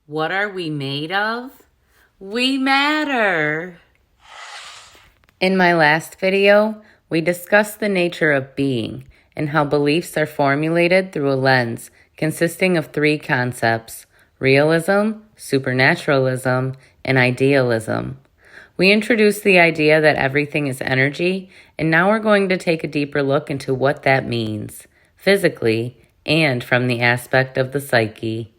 What are we made of? We matter. In my last video, we discussed the nature of being and how beliefs are formulated through a lens consisting of three concepts: realism, supernaturalism, and idealism. We introduced the idea that everything is energy, and now we're going to take a deeper look into what that means, physically and from the aspect of the psyche.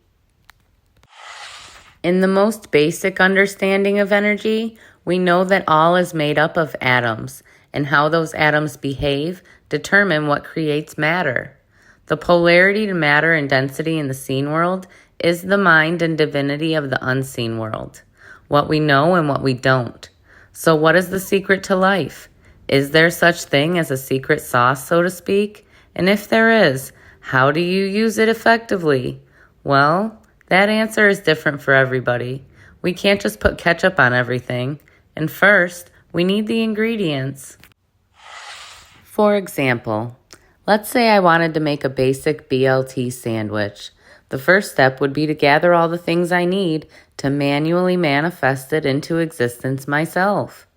In the most basic understanding of energy, we know that all is made up of atoms, and how those atoms behave determine what creates matter. The polarity to matter and density in the seen world is the mind and divinity of the unseen world, what we know and what we don't. So what is the secret to life? Is there such thing as a secret sauce, so to speak? And if there is, how do you use it effectively? Well, that answer is different for everybody. We can't just put ketchup on everything. And first, we need the ingredients. For example, let's say I wanted to make a basic BLT sandwich. The first step would be to gather all the things I need to manually manifest it into existence myself.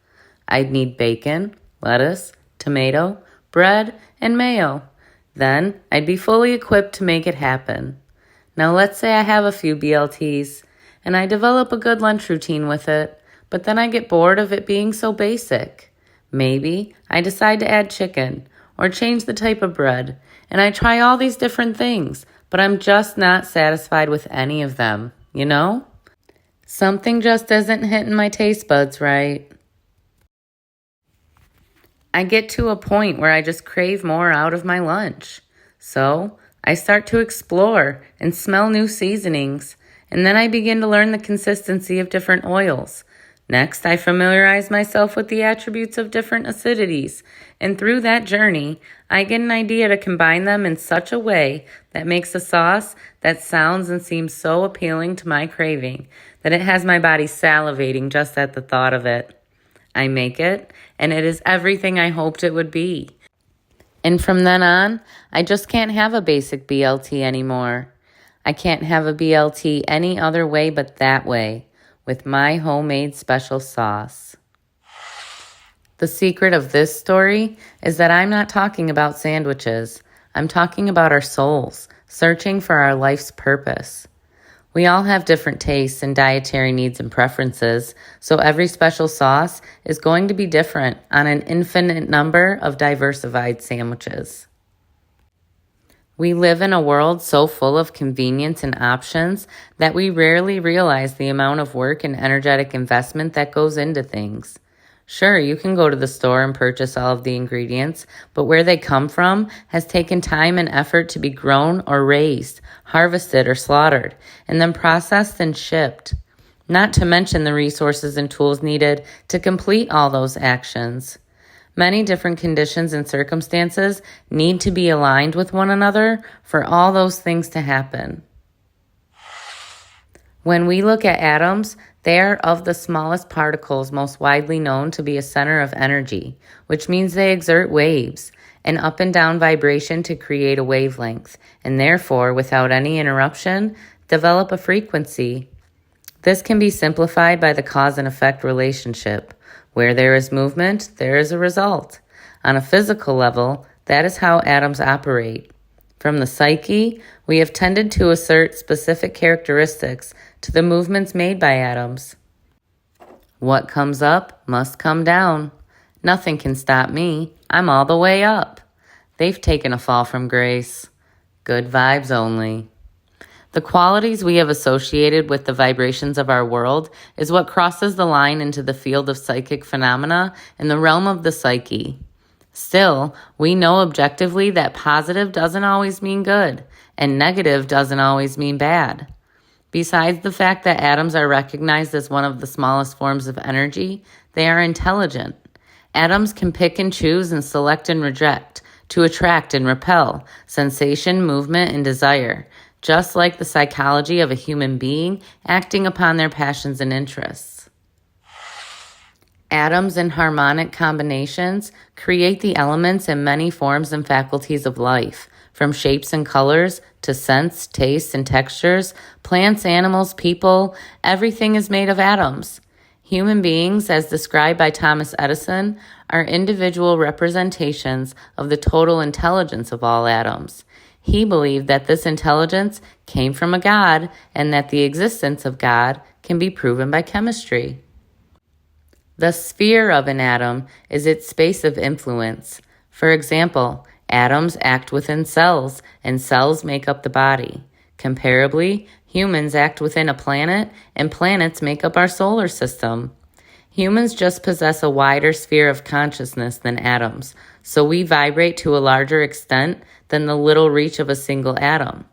I'd need bacon, lettuce, tomato, bread, and mayo. Then I'd be fully equipped to make it happen. Now let's say I have a few BLTs and I develop a good lunch routine with it, but then I get bored of it being so basic. Maybe I decide to add chicken or change the type of bread, and I try all these different things, but I'm just not satisfied with any of them, you know? Something just isn't hitting my taste buds right. I get to a point where I just crave more out of my lunch. So I start to explore and smell new seasonings, and then I begin to learn the consistency of different oils. Next, I familiarize myself with the attributes of different acidities, and through that journey, I get an idea to combine them in such a way that makes a sauce that sounds and seems so appealing to my craving that it has my body salivating just at the thought of it. I make it, and it is everything I hoped it would be. And from then on, I just can't have a basic BLT anymore. I can't have a BLT any other way but that way, with my homemade special sauce. The secret of this story is that I'm not talking about sandwiches. I'm talking about our souls, searching for our life's purpose. We all have different tastes and dietary needs and preferences, so every special sauce is going to be different on an infinite number of diversified sandwiches. We live in a world so full of convenience and options that we rarely realize the amount of work and energetic investment that goes into things. Sure, you can go to the store and purchase all of the ingredients, but where they come from has taken time and effort to be grown or raised, harvested or slaughtered, and then processed and shipped. Not to mention the resources and tools needed to complete all those actions. Many different conditions and circumstances need to be aligned with one another for all those things to happen. When we look at atoms, they are of the smallest particles most widely known to be a center of energy, which means they exert waves, an up and down vibration to create a wavelength, and therefore, without any interruption, develop a frequency. This can be simplified by the cause and effect relationship. Where there is movement, there is a result. On a physical level, that is how atoms operate. From the psyche, we have tended to assert specific characteristics to the movements made by atoms. What comes up must come down. Nothing can stop me. I'm all the way up. They've taken a fall from grace. Good vibes only. The qualities we have associated with the vibrations of our world is what crosses the line into the field of psychic phenomena in the realm of the psyche. Still, we know objectively that positive doesn't always mean good, and negative doesn't always mean bad. Besides the fact that atoms are recognized as one of the smallest forms of energy, they are intelligent. Atoms can pick and choose and select and reject, to attract and repel, sensation, movement, and desire, just like the psychology of a human being acting upon their passions and interests. Atoms in harmonic combinations create the elements and many forms and faculties of life, from shapes and colors to scents, tastes, and textures. Plants, animals, people, everything is made of atoms. Human beings, as described by Thomas Edison, are individual representations of the total intelligence of all atoms. He believed that this intelligence came from a God and that the existence of God can be proven by chemistry. The sphere of an atom is its space of influence. For example, atoms act within cells, and cells make up the body. Comparably, humans act within a planet, and planets make up our solar system. Humans just possess a wider sphere of consciousness than atoms, so we vibrate to a larger extent than the little reach of a single atom.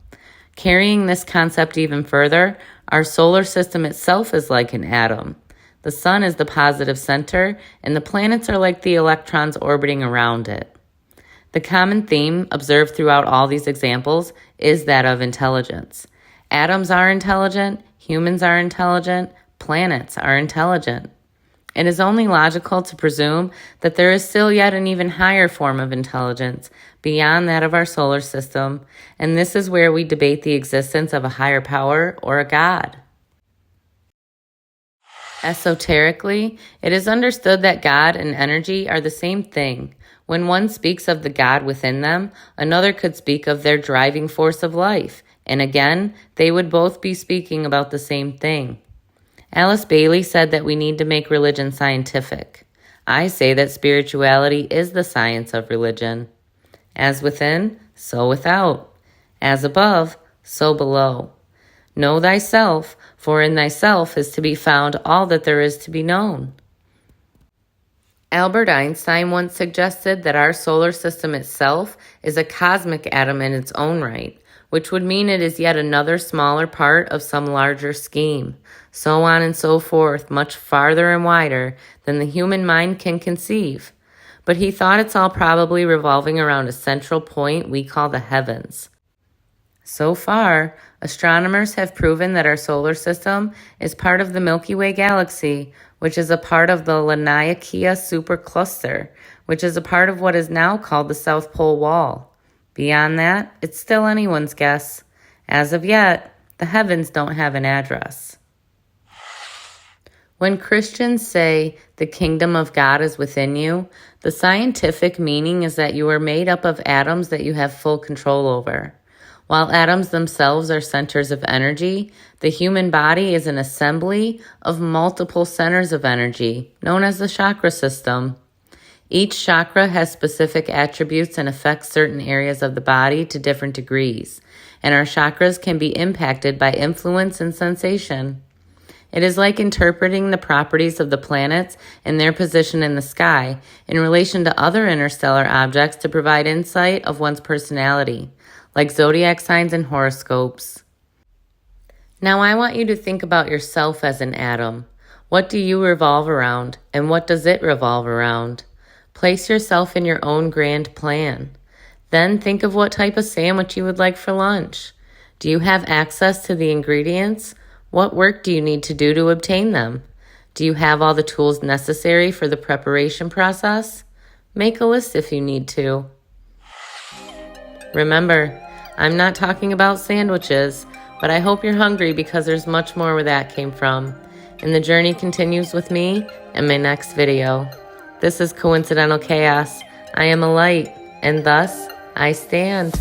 Carrying this concept even further, our solar system itself is like an atom. The sun is the positive center, and the planets are like the electrons orbiting around it. The common theme observed throughout all these examples is that of intelligence. Atoms are intelligent, humans are intelligent, planets are intelligent. It is only logical to presume that there is still yet an even higher form of intelligence beyond that of our solar system, and this is where we debate the existence of a higher power or a God. Esoterically, it is understood that God and energy are the same thing. When one speaks of the God within them, another could speak of their driving force of life, and again, they would both be speaking about the same thing. Alice Bailey said that we need to make religion scientific. I say that spirituality is the science of religion. As within, so without. As above, so below. Know thyself, for in thyself is to be found all that there is to be known. Albert Einstein once suggested that our solar system itself is a cosmic atom in its own right, which would mean it is yet another smaller part of some larger scheme, so on and so forth, much farther and wider than the human mind can conceive. But he thought it's all probably revolving around a central point we call the heavens. So far, astronomers have proven that our solar system is part of the Milky Way galaxy, which is a part of the Laniakea supercluster, which is a part of what is now called the South Pole Wall. Beyond that, it's still anyone's guess. As of yet, the heavens don't have an address. When Christians say the kingdom of God is within you, the scientific meaning is that you are made up of atoms that you have full control over. While atoms themselves are centers of energy, the human body is an assembly of multiple centers of energy, known as the chakra system. Each chakra has specific attributes and affects certain areas of the body to different degrees, and our chakras can be impacted by influence and sensation. It is like interpreting the properties of the planets and their position in the sky in relation to other interstellar objects to provide insight of one's personality, like zodiac signs and horoscopes. Now I want you to think about yourself as an atom. What do you revolve around, and what does it revolve around? Place yourself in your own grand plan. Then think of what type of sandwich you would like for lunch. Do you have access to the ingredients? What work do you need to do to obtain them? Do you have all the tools necessary for the preparation process? Make a list if you need to. Remember, I'm not talking about sandwiches, but I hope you're hungry because there's much more where that came from. And the journey continues with me in my next video. This is Coincidental Chaos. I am a light, and thus I stand.